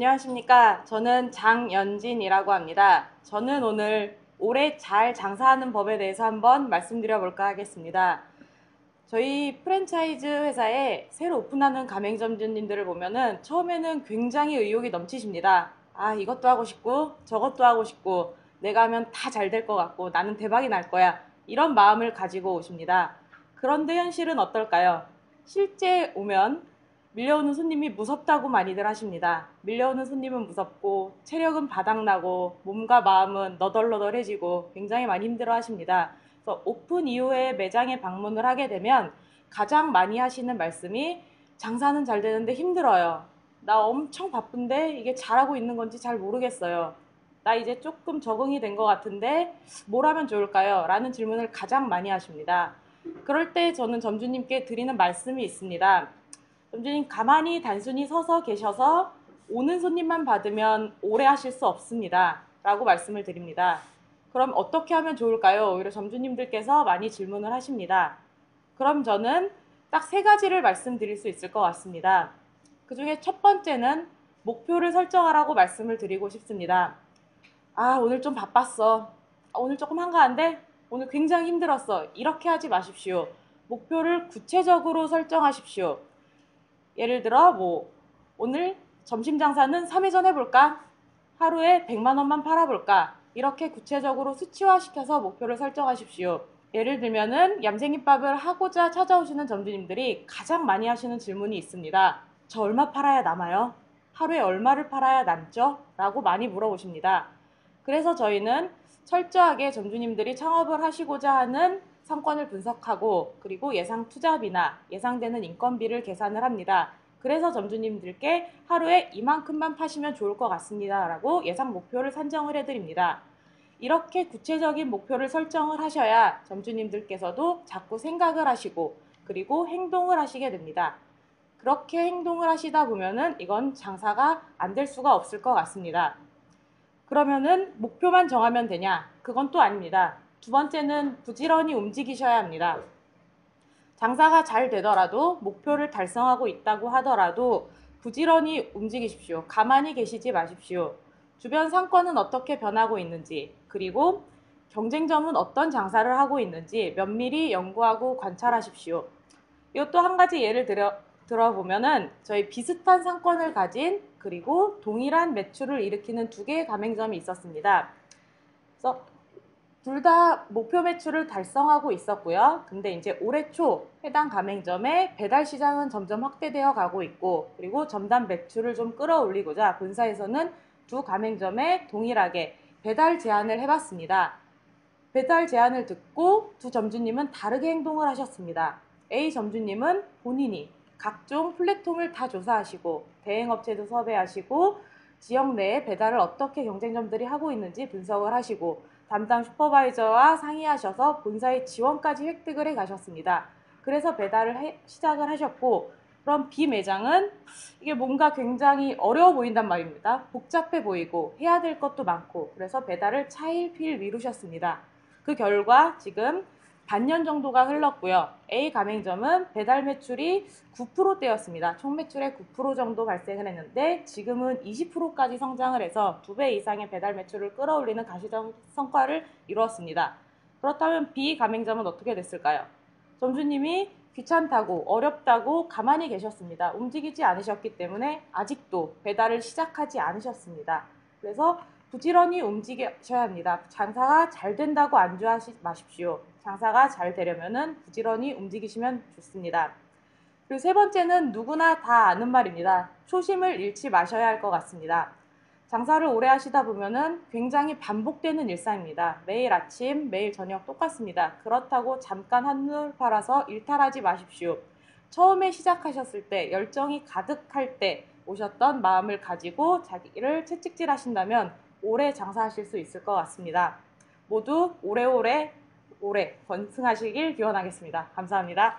안녕하십니까. 저는 장연진이라고 합니다. 저는 오늘 올해 잘 장사하는 법에 대해서 한번 말씀드려 볼까 하겠습니다. 저희 프랜차이즈 회사에 새로 오픈하는 가맹점주님들을 보면은 처음에는 굉장히 의욕이 넘치십니다. 아, 이것도 하고 싶고 저것도 하고 싶고 내가 하면 다 잘 될 것 같고 나는 대박이 날 거야. 이런 마음을 가지고 오십니다. 그런데 현실은 어떨까요? 실제 오면 밀려오는 손님이 무섭다고 많이들 하십니다. 밀려오는 손님은 무섭고 체력은 바닥나고 몸과 마음은 너덜너덜해지고 굉장히 많이 힘들어 하십니다. 그래서 오픈 이후에 매장에 방문을 하게 되면 가장 많이 하시는 말씀이 장사는 잘 되는데 힘들어요. 나 엄청 바쁜데 이게 잘하고 있는 건지 잘 모르겠어요. 나 이제 조금 적응이 된 것 같은데 뭘 하면 좋을까요? 라는 질문을 가장 많이 하십니다. 그럴 때 저는 점주님께 드리는 말씀이 있습니다. 점주님, 가만히 단순히 서서 계셔서 오는 손님만 받으면 오래 하실 수 없습니다. 라고 말씀을 드립니다. 그럼 어떻게 하면 좋을까요? 오히려 점주님들께서 많이 질문을 하십니다. 그럼 저는 딱 세 가지를 말씀드릴 수 있을 것 같습니다. 그 중에 첫 번째는 목표를 설정하라고 말씀을 드리고 싶습니다. 아, 오늘 좀 바빴어. 오늘 조금 한가한데? 오늘 굉장히 힘들었어. 이렇게 하지 마십시오. 목표를 구체적으로 설정하십시오. 예를 들어 오늘 점심 장사는 3회전 해볼까? 하루에 100만 원만 팔아볼까? 이렇게 구체적으로 수치화시켜서 목표를 설정하십시오. 예를 들면은 얌생이밥을 하고자 찾아오시는 점주님들이 가장 많이 하시는 질문이 있습니다. 저 얼마 팔아야 남아요? 하루에 얼마를 팔아야 남죠? 라고 많이 물어보십니다. 그래서 저희는 철저하게 점주님들이 창업을 하시고자 하는 상권을 분석하고 그리고 예상 투자비나 예상되는 인건비를 계산을 합니다. 그래서 점주님들께 하루에 이만큼만 파시면 좋을 것 같습니다. 라고 예상 목표를 산정을 해드립니다. 이렇게 구체적인 목표를 설정을 하셔야 점주님들께서도 자꾸 생각을 하시고 그리고 행동을 하시게 됩니다. 그렇게 행동을 하시다 보면은 이건 장사가 안 될 수가 없을 것 같습니다. 그러면은 목표만 정하면 되냐? 그건 또 아닙니다. 두 번째는 부지런히 움직이셔야 합니다. 장사가 잘 되더라도 목표를 달성하고 있다고 하더라도 부지런히 움직이십시오. 가만히 계시지 마십시오. 주변 상권은 어떻게 변하고 있는지 그리고 경쟁점은 어떤 장사를 하고 있는지 면밀히 연구하고 관찰하십시오. 이것도 한 가지 예를 들어보면은 저희 비슷한 상권을 가진 그리고 동일한 매출을 일으키는 두 개의 가맹점이 있었습니다. 그래서 둘 다 목표 매출을 달성하고 있었고요. 근데 이제 올해 초 해당 가맹점의 배달 시장은 점점 확대되어 가고 있고 그리고 점단 매출을 좀 끌어올리고자 본사에서는 두 가맹점에 동일하게 배달 제안을 해봤습니다. 배달 제안을 듣고 두 점주님은 다르게 행동을 하셨습니다. A 점주님은 본인이 각종 플랫폼을 다 조사하시고 대행업체도 섭외하시고 지역 내에 배달을 어떻게 경쟁점들이 하고 있는지 분석을 하시고 담당 슈퍼바이저와 상의하셔서 본사의 지원까지 획득을 해 가셨습니다. 그래서 배달을 시작을 하셨고 그럼 B 매장은 이게 뭔가 굉장히 어려워 보인단 말입니다. 복잡해 보이고 해야 될 것도 많고 그래서 배달을 차일피일 미루셨습니다. 그 결과 지금 반년 정도가 흘렀고요. A 가맹점은 배달 매출이 9%대였습니다. 총 매출의 9% 정도 발생을 했는데 지금은 20%까지 성장을 해서 2배 이상의 배달 매출을 끌어올리는 가시적 성과를 이루었습니다. 그렇다면 B 가맹점은 어떻게 됐을까요? 점주님이 귀찮다고 어렵다고 가만히 계셨습니다. 움직이지 않으셨기 때문에 아직도 배달을 시작하지 않으셨습니다. 그래서 부지런히 움직이셔야 합니다. 장사가 잘 된다고 안주하지 마십시오. 장사가 잘 되려면 부지런히 움직이시면 좋습니다. 그리고 세 번째는 누구나 다 아는 말입니다. 초심을 잃지 마셔야 할 것 같습니다. 장사를 오래 하시다 보면은 굉장히 반복되는 일상입니다. 매일 아침, 매일 저녁 똑같습니다. 그렇다고 잠깐 한눈 팔아서 일탈하지 마십시오. 처음에 시작하셨을 때, 열정이 가득할 때 오셨던 마음을 가지고 자기를 채찍질 하신다면 오래 장사하실 수 있을 것 같습니다. 모두 오래 번승하시길 기원하겠습니다. 감사합니다.